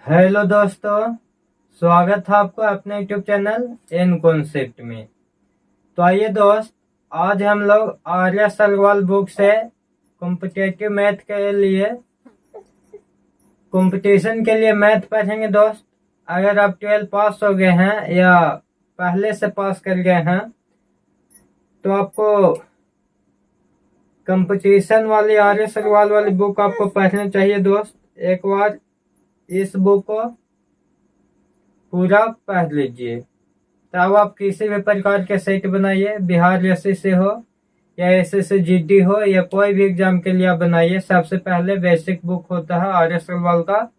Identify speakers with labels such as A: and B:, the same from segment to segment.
A: Hello दोस्तों, स्वागत है आपको अपने यूट्यूब चैनल एन कॉन्सेप्ट में। तो आइए दोस्त, आज हम लोग आर्य सलवाल बुक से कॉम्पिटेटिव मैथ के लिए कंपटीशन के लिए मैथ पढ़ेंगे दोस्त। अगर आप 12 पास हो गए हैं या पहले से पास कर गए हैं तो आपको कंपटीशन वाली आर्य सलवाल वाली बुक आपको पढ़नी चाहिए दोस्त। एक बार इस बुक को पूरा पढ़ लीजिए, तब आप किसी भी प्रकार के सेट बनाइए, बिहार एसएससी हो या एसएससी जीडी हो या कोई भी एग्जाम के लिए आप बनाइए। सबसे पहले बेसिक बुक होता है आर्य सलवाल का,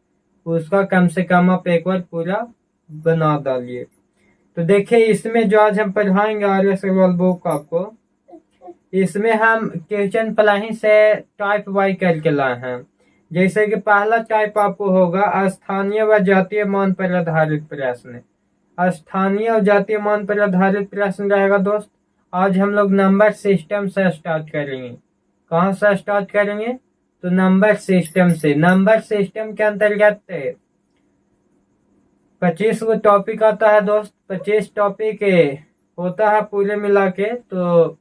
A: उसका कम से कम आप एक बार पूरा बना डालिए। तो देखिए, इसमें जो आज हम पढ़ाएंगे आर्य सलवाल बुक आपको, इसमें हम क्वेश्चन प्लानिंग से टाइप वाई करके लाए हैं। जैसे कि पहला टाइप आपको होगा स्थानीय व जातीय मान पर आधारित प्रश्न। स्थानीय और जातीय मान पर आधारित प्रश्न रहेगा दोस्त। आज हम लोग नंबर सिस्टम से स्टार्ट करेंगे। कहाँ से स्टार्ट करेंगे? तो नंबर सिस्टम से। नंबर सिस्टम के अंतर्गत 25 वो टॉपिक आता है दोस्त। 25 टॉपिक होता है पूरे मिला के। तो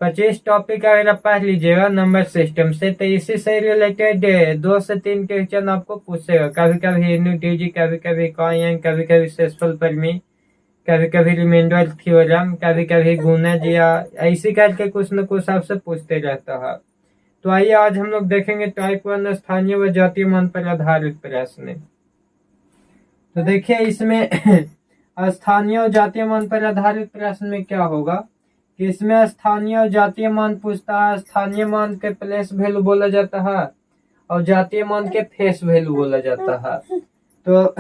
A: 25 टॉपिक अगर आप पढ़ लीजिएगा नंबर सिस्टम से, तो इसी से रिलेटेड 2 से 3 क्वेश्चन आपको पूछेगा। कभी कभी यूनिटी, कभी कभी कॉइन, कभी कभी सेस्फल परमी, कभी कभी रिमाइंडर थ्योरम, कभी कभी गुणज, या ऐसी करके कुछ न कुछ आपसे पूछते रहता है। तो आइए आज हम लोग देखेंगे टाइप 1 स्थानीय व जातीय मान पर आधारित प्रश्न। तो देखिए, इसमें स्थानीय और जातीय मान पर आधारित प्रश्न में क्या होगा कि इसमें स्थानीय और जातीय मान पूछता है। स्थानीय मान के प्लेस वैल्यू बोला जाता है और जातीय मान के फेस वैल्यू बोला जाता है। तो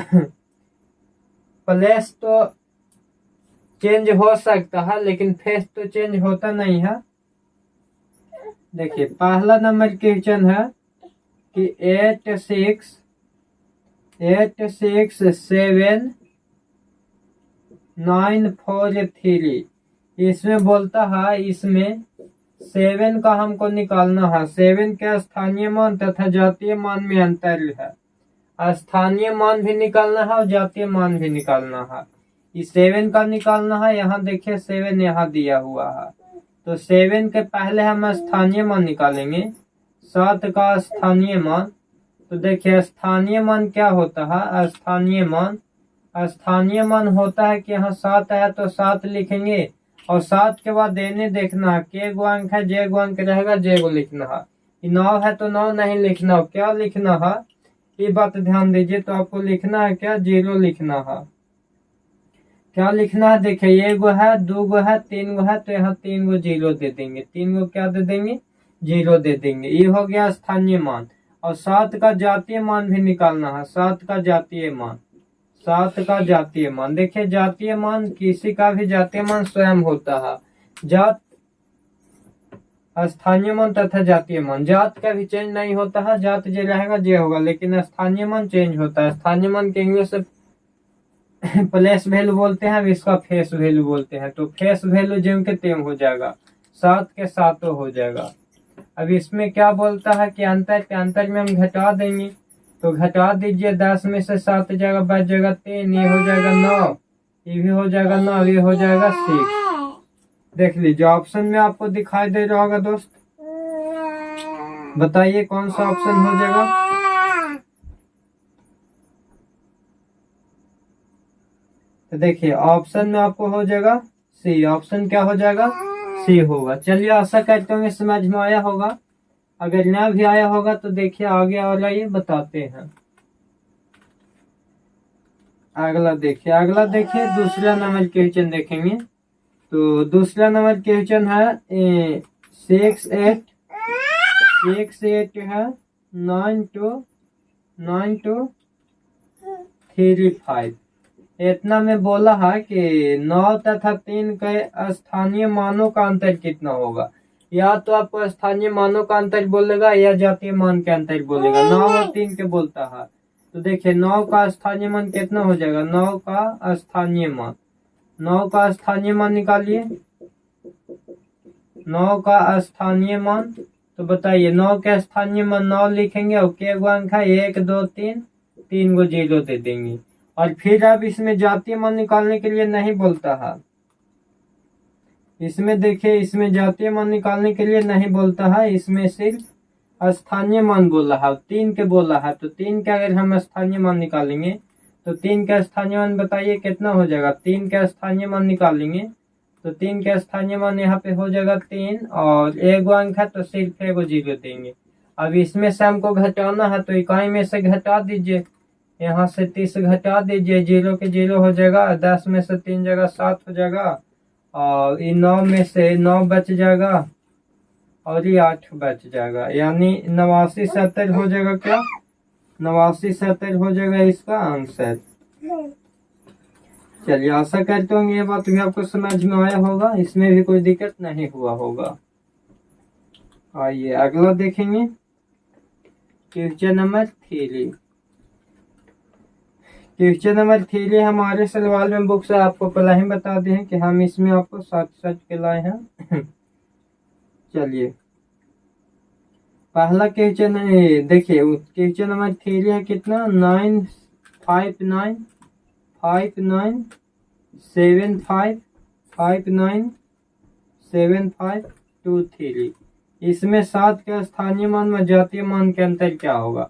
A: प्लेस तो चेंज हो सकता है लेकिन फेस तो चेंज होता नहीं है। देखिए, पहला नंबर क्वेश्चन है कि 8 6 7 9 4 3। इसमें बोलता है, इसमें 7 का हमको निकालना है। 7 के स्थानीय मान तथा जातीय मान में अंतर है। स्थानीय मान भी निकालना है और जातीय मान भी निकालना है। इस 7 का निकालना है। यहाँ देखिए 7 यहाँ दिया हुआ है, तो 7 के पहले हम स्थानीय मान निकालेंगे। 7 का स्थानीय मान, तो देखिए स्थानीय मान क्या होता है? स्थानीय मान होता है कि यहाँ 7 है तो 7 लिखेंगे और 7 के बाद देने देखना है के गो अंक है, जे गो अंक रहेगा जे गो लिखना है। 9 है तो 9 नहीं लिखना, क्या लिखना है ये बात ध्यान दीजिए। तो आपको लिखना है क्या? 0 लिखना है। क्या लिखना है? देखिए, 1 गो है, 2 गो है, 3 गो है, तो यहाँ 3 गो 0 दे देंगे। 3 गो क्या दे देंगे? 0 दे देंगे। ये हो गया स्थानीय मान। और 7 का जातीय मान भी निकालना है। 7 का जातीय मान, 7 का जातीय मान। देखिए, जातीय मान किसी का भी जातीय मान स्वयं होता है। जात, स्थानीय मान तथा जातीय मान, जात का भी चेंज नहीं होता है। जात जे रहेगा जे होगा, लेकिन स्थानीय मान चेंज होता है। स्थानीय मान के इंग्लिश से प्लेस वैल्यू बोलते हैं, इसका फेस वैल्यू बोलते हैं। तो फेस वैल्यू जेम के तेम हो जाएगा, 7 के 7 हो जाएगा। अब इसमें क्या बोलता है कि अंतर के अंतर में हम घटा देंगे। तो घटा दीजिए, 10 में से 7 जाएगा, बच जाएगा 3, ये हो जाएगा 9, ये भी हो जाएगा 9, ये हो जाएगा 6। देख लीजिए, ऑप्शन में आपको दिखाई दे रहा होगा दोस्त। बताइए कौन सा ऑप्शन हो जाएगा? तो देखिए, ऑप्शन में आपको हो जाएगा सी। ऑप्शन क्या हो जाएगा? सी होगा। चलिए, आशा करते होंगे समझ में आया होगा। अगर ना भी आया होगा तो देखिए आगे और आइए बताते हैं। अगला देखिए दूसरा नंबर क्वेश्चन देखेंगे। तो दूसरा नंबर क्वेश्चन है 6 8 है 9 2 3 5। इतना में बोला है कि 9 तथा 3 के स्थानीय मानों का अंतर कितना होगा। या तो आपको स्थानीय मानों का अंतर बोलेगा या जातीय मान के अंतर बोलेगा। 9 और 3 के बोलता है। तो देखिए, 9 का स्थानीय मान कितना हो जाएगा? 9 का स्थानीय मान, 9 का स्थानीय मान निकालिए। 9 का स्थानीय मान, तो बताइए 9 के स्थानीय मान 9 लिखेंगे और के गो अंक है 1 2 3, 3 को 0 दे देंगे। और फिर अब इसमें जातीय मान निकालने के लिए नहीं बोलता है, इसमें देखिए इसमें जातीय मान निकालने के लिए नहीं बोलता है, इसमें सिर्फ स्थानीय मान बोल रहा है, 3 के बोल रहा है। तो 3 के अगर हम स्थानीय मान निकालेंगे तो 3 का स्थानीय मान बताइए कितना हो जाएगा। 3 का स्थानीय मान निकालेंगे तो 3 का स्थानीय मान यहाँ पे हो जाएगा 3 और 1 अंक है तो सिर्फ 1 0 देंगे। अब इसमें से हमको घटाना है तो इकाई में से घटा दीजिए, यहाँ से 30 घटा दीजिए, 0 के 0 हो जाएगा, 10 में से 3 जगह 7 हो जाएगा और ये 9 में से 9 बच जाएगा और ये 8 बच जाएगा, यानी 89 70 हो जाएगा। क्या 89 70 हो जाएगा इसका आंसर। चलिए आशा करते होंगे ये बात भी आपको समझ में आया होगा, इसमें भी कोई दिक्कत नहीं हुआ होगा। आइए अगला देखेंगे क्वेश्चन नंबर 3। क्वेश्चन नंबर 3 हमारे सवाल में बुक से आपको पहले ही बता दें कि हम इसमें आपको सच के लाए हैं। चलिए पहला क्वेश्चन देखिए, क्वेश्चन नंबर 3 है कितना 959 59 75 59 75 23। इसमें 7 के स्थानीय मान व जातीय मान के अंतर क्या होगा।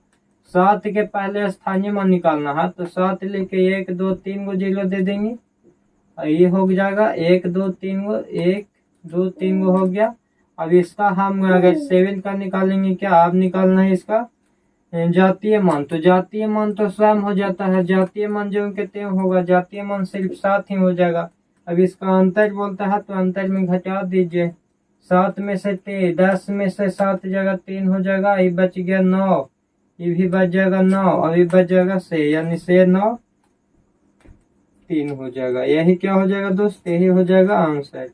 A: 7 के पहले स्थानीय मान निकालना है तो 7 लेके 1 2 3 को 0 दे देंगे, ये हो जाएगा 1 2 3 को 1 2 3 को हो गया। अब इसका हम अगर 7 का निकालेंगे, क्या अब निकालना है इसका जातीय मान, तो जातीय मान तो स्वयं हो जाता है, जातीय मान जो कहते हैं होगा, जातीय मान सिर्फ 7 ही हो जाएगा। अब इसका अंतर बोलता है तो अंतर में घटा दीजिए, 7 में से 10 में से 7 जगह 3 हो जाएगा, ये बच गया 9, ये भी बच जाएगा 9 और ये बच जाएगा 6, यानी 6 9 3 हो जाएगा। यही क्या हो जाएगा दोस्त, यही हो जाएगा आंसर।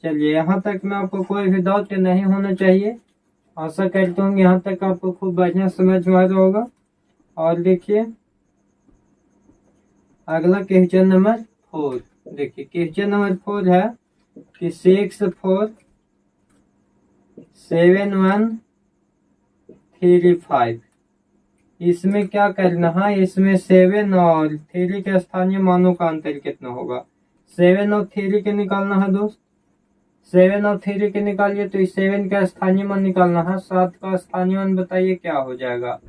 A: चलिए यहाँ तक में आपको कोई भी डाउट नहीं होना चाहिए, आशा करता हूँ यहाँ तक आपको खूब बढ़िया समझ में आ रहा होगा। और देखिए अगला क्वेश्चन नंबर 4। देखिए क्वेश्चन नंबर 4 है कि 6 4 7 1 3 5। इसमें क्या करना है, इसमें 7 और 3 के स्थानीय मानों का अंतर कितना होगा। 7 और 3 के निकालना है दोस्त, 7 और 3 के निकालिए तो इस 7 का स्थानीय मान निकालना है। 7 का स्थानीय मान बताइए क्या हो जाएगा,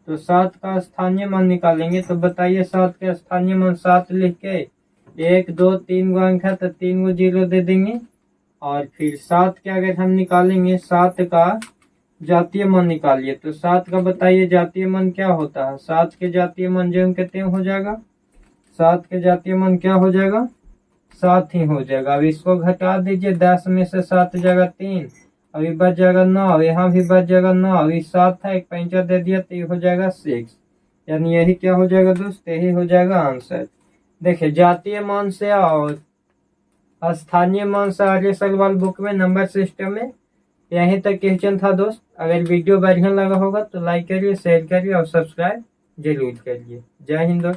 A: तो 7 का स्थानीय मान निकालेंगे तो बताइए 7 का स्थानीय मान 7 लिख के 1 2 3 अंक है तो 3 को 0 दे देंगे। और फिर 7 के अगर हम निकालेंगे 7 का जातीय मान निकालिए तो 7 का बताइए जातीय मान क्या होता है। 7 के जातीय मान जो हम कहते हैं हो जाएगा, 7 के जातीय मान क्या हो जाएगा 7 ही हो जाएगा। अब इसको घटा दीजिए, 10 में से 7 जगह 3, अभी बच जाएगा 9, यहाँ भी बच जाएगा 9, अभी 7 है 1 5 दे दिया तो ये हो जाएगा 6, यानी यही क्या हो जाएगा दोस्त, यही हो जाएगा आंसर। देखिए जातीय मान से और स्थानीय मान से आर्य सवाल बुक में नंबर सिस्टम में यहीं तक क्वेश्चन था दोस्त। अगर वीडियो बढ़िया लगा होगा तो लाइक करिए, शेयर करिए और सब्सक्राइब जरूर करिए। जय हिंद दोस्त।